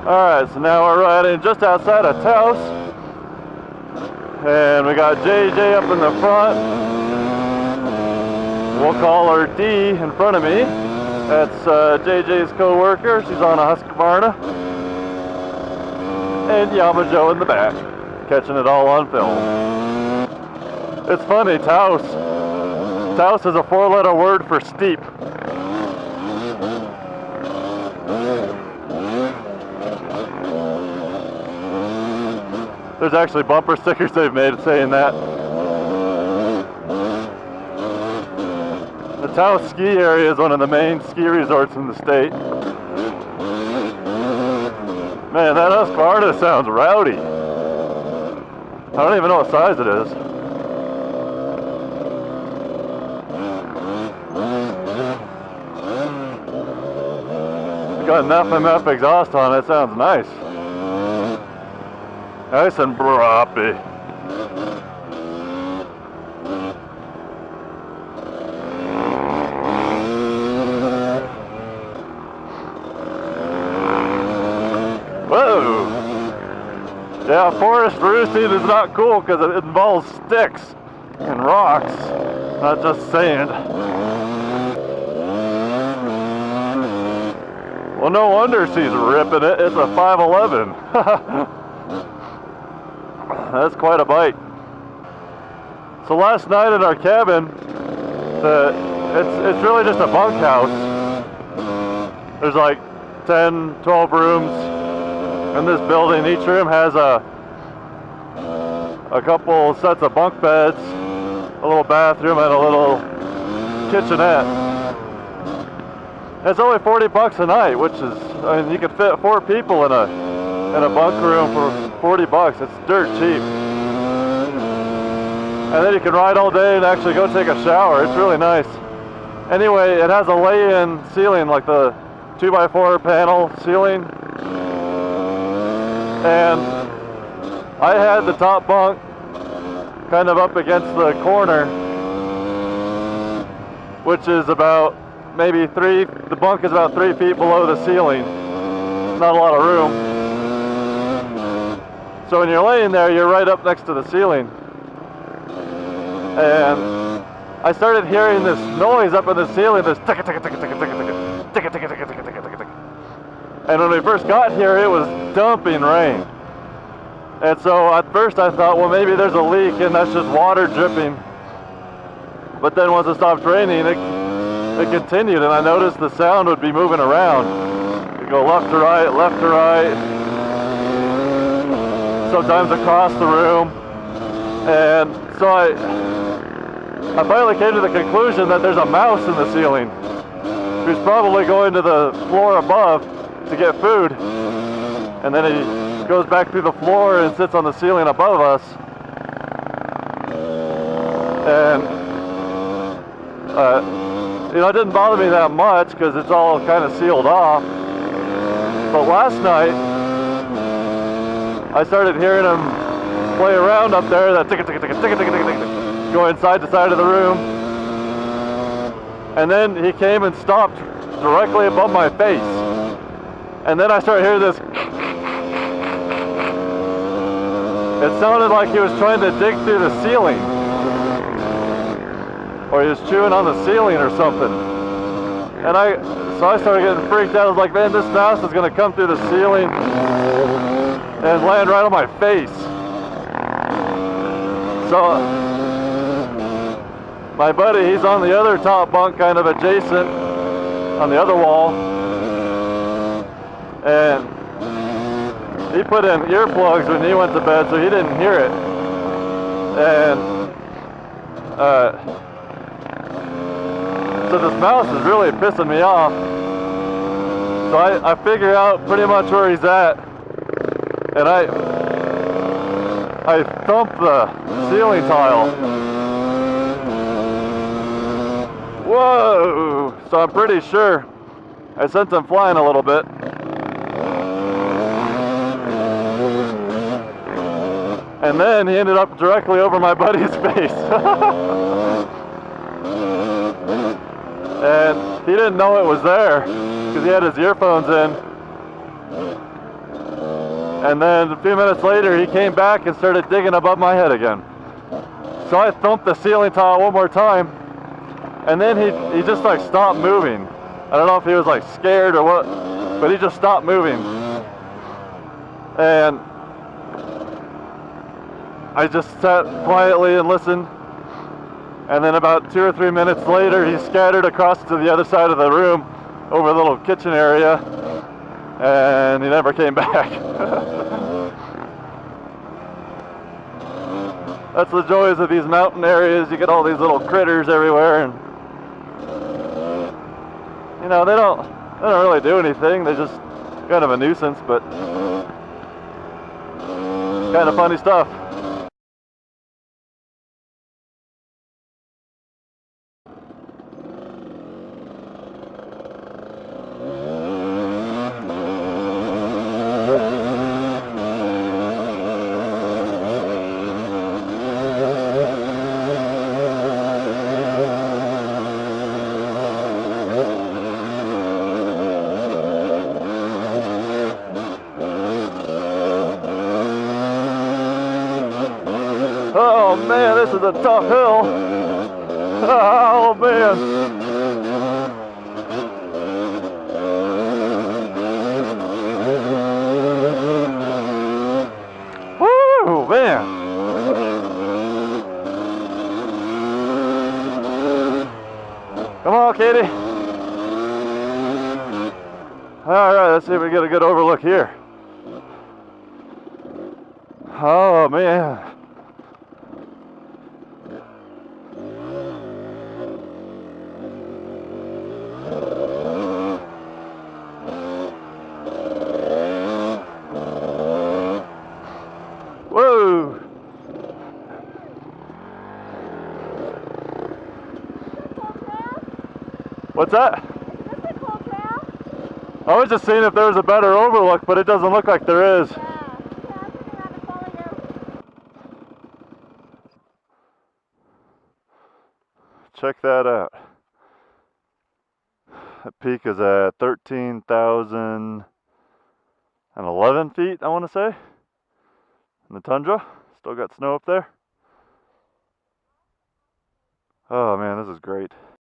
Alright, so now we're riding just outside of Taos. And we got JJ up in the front. We'll call her D in front of me. That's JJ's co-worker. She's on a Husky. And Yama Joe in the back, catching it all on film. It's funny, Taos. Taos is a 4-letter word for steep. There's actually bumper stickers they've made saying that. The Taos ski area is one of the main ski resorts in the state. Man, that Husky sounds rowdy. I don't even know what size it is. It's got an FMF exhaust on it, sounds nice. Nice and broppy. Whoa! Yeah, forest roosting is not cool because it involves sticks and rocks, not just sand. Well, no wonder she's ripping it. It's a 511. That's quite a bike. So last night in our cabin, it's really just a bunkhouse. There's like 10, 12 rooms in this building. Each room has a couple sets of bunk beds, a little bathroom, and a little kitchenette. It's only $40 a night, which is, I mean, you could fit 4 people in a bunk room for $40. It's dirt cheap. And then you can ride all day and actually go take a shower. It's really nice. Anyway, it has a lay-in ceiling, like the 2x4 panel ceiling. And I had the top bunk kind of up against the corner, which is about maybe the bunk is about 3 feet below the ceiling. Not a lot of room. So when you're laying there, you're right up next to the ceiling. And I started hearing this noise up in the ceiling, this tick tick tick tick tick tick tick tick tick tick tick tick tick tick. And when we first got here, it was dumping rain. And so at first I thought, well, maybe there's a leak and that's just water dripping. But then once it stopped raining, it continued, and I noticed the sound would be moving around. It'd go left to right, sometimes across the room. And so I finally came to the conclusion that there's a mouse in the ceiling who's probably going to the floor above to get food, and then he goes back through the floor and sits on the ceiling above us. And you know, it didn't bother me that much because it's all kind of sealed off. But last night I started hearing him play around up there, that tick tick tick tick tick tick tick, going side to side of the room. And then he came and stopped directly above my face. And then I started hearing this. It sounded like he was trying to dig through the ceiling, or he was chewing on the ceiling or something. And so I started getting freaked out. I was like, man, this mouse is going to come through the ceiling and land right on my face. So my buddy, he's on the other top bunk, kind of adjacent on the other wall, and he put in earplugs when he went to bed, so he didn't hear it. And so this mouse is really pissing me off. So I figure out pretty much where he's at, and I thump the ceiling tile. Whoa! So I'm pretty sure I sent him flying a little bit. And then he ended up directly over my buddy's face. And he didn't know it was there because he had his earphones in. And then a few minutes later, he came back and started digging above my head again. So I thumped the ceiling tile one more time, and then he just like stopped moving. I don't know if he was like scared or what, but he just stopped moving. And I just sat quietly and listened. And then about 2 or 3 minutes later, he scattered across to the other side of the room over the little kitchen area, and he never came back. That's the joys of these mountain areas. You get all these little critters everywhere, and you know, they don't really do anything. They're just kind of a nuisance, but kind of funny stuff. Oh man, this is a tough hill. Oh man. Woo, man. Come on, Katie. All right, let's see if we get a good overlook here. Oh man. Whoa! What's that? Is this a cool trail? I was just seeing if there was a better overlook, but it doesn't look like there is. Yeah, I'm just around to follow you. Check that out. That peak is at 13,011 feet, I want to say. In the tundra. Still got snow up there. Oh man, this is great.